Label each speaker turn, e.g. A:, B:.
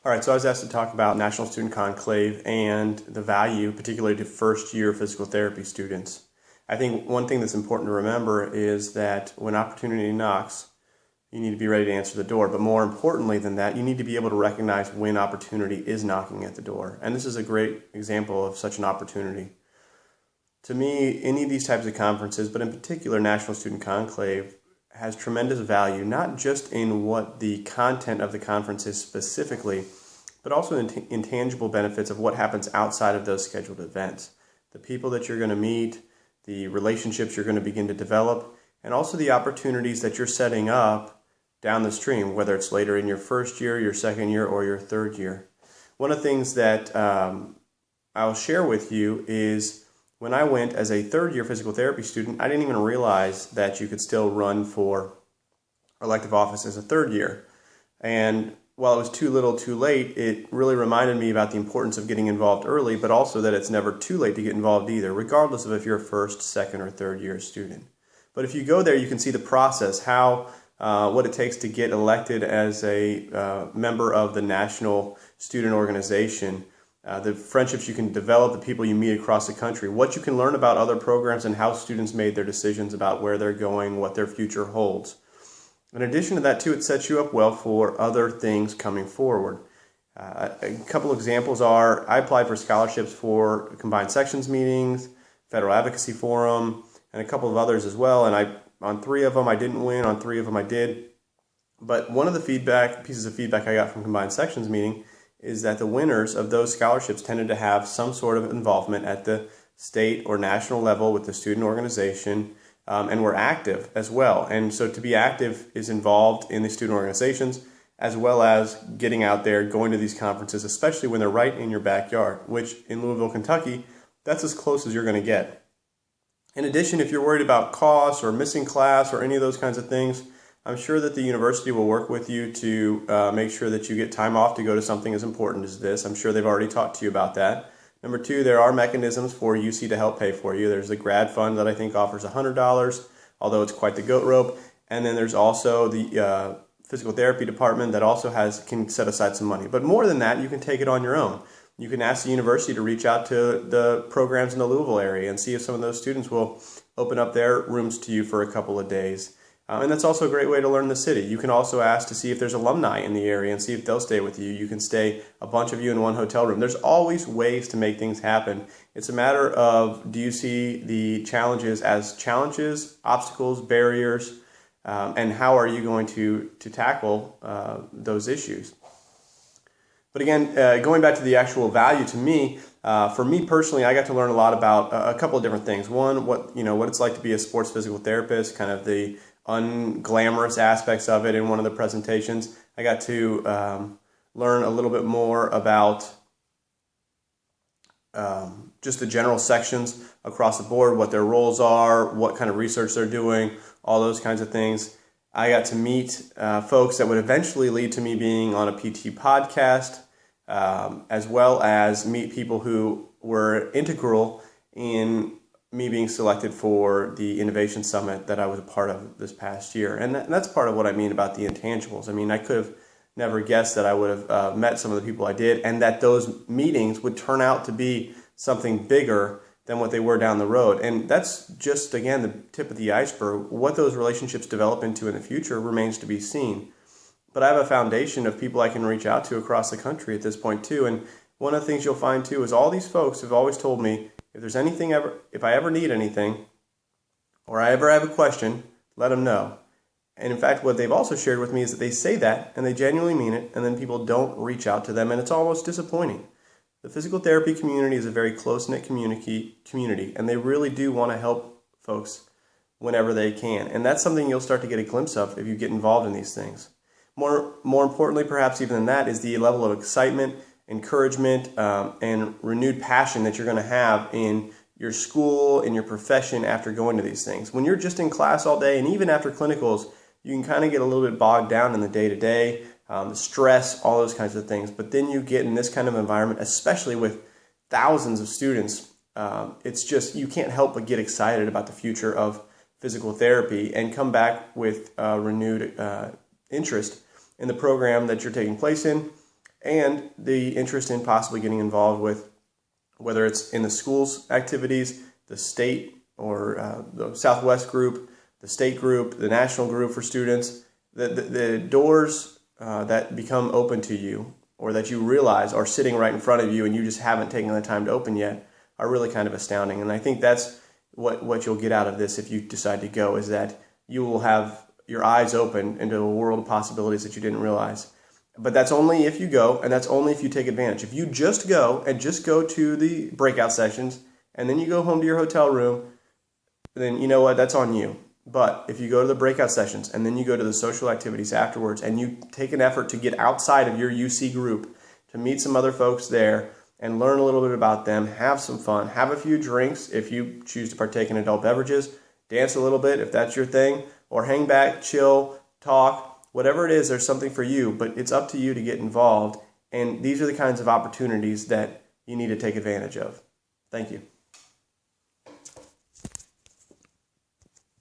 A: All right, so I was asked to talk about National Student Conclave and the value, particularly to first-year physical therapy students. I think one thing that's important to remember is that when opportunity knocks, you need to be ready to answer the door. But more importantly than that, you need to be able to recognize when opportunity is knocking at the door. And this is a great example of such an opportunity. To me, any of these types of conferences, but in particular National Student Conclave, has tremendous value, not just in what the content of the conference is specifically, but also in intangible benefits of what happens outside of those scheduled events. The people that you're going to meet, the relationships you're going to begin to develop, and also the opportunities that you're setting up down the stream, whether it's later in your first year, your second year, or your third year. One of the things that I'll share with you is when I went as a third-year physical therapy student, I didn't even realize that you could still run for elective office as a third year. And while it was too little too late, it really reminded me about the importance of getting involved early, but also that it's never too late to get involved either, regardless of if you're a first, second, or third-year student. But if you go there, you can see the process, what it takes to get elected as a member of the National Student Organization, the friendships you can develop, the people you meet across the country, what you can learn about other programs and how students made their decisions about where they're going, what their future holds. In addition to that, too, it sets you up well for other things coming forward. A couple examples are, I applied for scholarships for Combined Sections meetings, Federal Advocacy Forum, and a couple of others as well, and on 3 of them I didn't win, on 3 of them I did. But one of the pieces of feedback I got from Combined Sections meeting is that the winners of those scholarships tended to have some sort of involvement at the state or national level with the student organization, and were active as well. And so to be active is involved in the student organizations, as well as getting out there, going to these conferences, especially when they're right in your backyard, which in Louisville, Kentucky, that's as close as you're going to get. In addition, if you're worried about costs or missing class or any of those kinds of things, I'm sure that the university will work with you to make sure that you get time off to go to something as important as this. I'm sure they've already talked to you about that. Number 2, there are mechanisms for UC to help pay for you. There's the grad fund that I think offers $100, although it's quite the goat rope. And then there's also the physical therapy department that also can set aside some money. But more than that, you can take it on your own. You can ask the university to reach out to the programs in the Louisville area and see if some of those students will open up their rooms to you for a couple of days. And that's also a great way to learn the city. You can also ask to see if there's alumni in the area and see if they'll stay with you. You can stay a bunch of you in one hotel room. There's always ways to make things happen. It's a matter of, do you see the challenges as challenges, obstacles, barriers, and how are you going to tackle those issues? But again, going back to the actual value to me, for me personally, I got to learn a lot about a couple of different things. One, what it's like to be a sports physical therapist, kind of the unglamorous aspects of it in one of the presentations. I got to learn a little bit more about just the general sections across the board, what their roles are, what kind of research they're doing, all those kinds of things. I got to meet folks that would eventually lead to me being on a PT podcast, as well as meet people who were integral in me being selected for the Innovation Summit that I was a part of this past year. And that's part of what I mean about the intangibles. I mean, I could have never guessed that I would have met some of the people I did, and that those meetings would turn out to be something bigger than what they were down the road. And that's just, again, the tip of the iceberg. What those relationships develop into in the future remains to be seen. But I have a foundation of people I can reach out to across the country at this point too. And one of the things you'll find too is all these folks have always told me, if I ever need anything, or I ever have a question, let them know. And in fact, what they've also shared with me is that they say that, and they genuinely mean it, and then people don't reach out to them, and it's almost disappointing. The physical therapy community is a very close-knit community, and they really do want to help folks whenever they can. And that's something you'll start to get a glimpse of if you get involved in these things. More importantly, perhaps even than that, is the level of excitement, encouragement, and renewed passion that you're going to have in your school, in your profession after going to these things. When you're just in class all day, and even after clinicals, you can kind of get a little bit bogged down in the day-to-day, the stress, all those kinds of things. But then you get in this kind of environment, especially with thousands of students, it's just, you can't help but get excited about the future of physical therapy and come back with renewed interest in the program that you're taking place in, and the interest in possibly getting involved with, whether it's in the school's activities, the state or the Southwest group, the state group, the national group for students, the doors that become open to you or that you realize are sitting right in front of you and you just haven't taken the time to open yet are really kind of astounding. And I think that's what you'll get out of this if you decide to go, is that you will have your eyes open into a world of possibilities that you didn't realize. But that's only if you go, and that's only if you take advantage. If you just go to the breakout sessions and then you go home to your hotel room, then you know what, that's on you. But if you go to the breakout sessions and then you go to the social activities afterwards and you take an effort to get outside of your UC group, to meet some other folks there and learn a little bit about them, have some fun, have a few drinks if you choose to partake in adult beverages, dance a little bit if that's your thing, or hang back, chill, talk, whatever it is, there's something for you, but it's up to you to get involved. And these are the kinds of opportunities that you need to take advantage of. Thank you.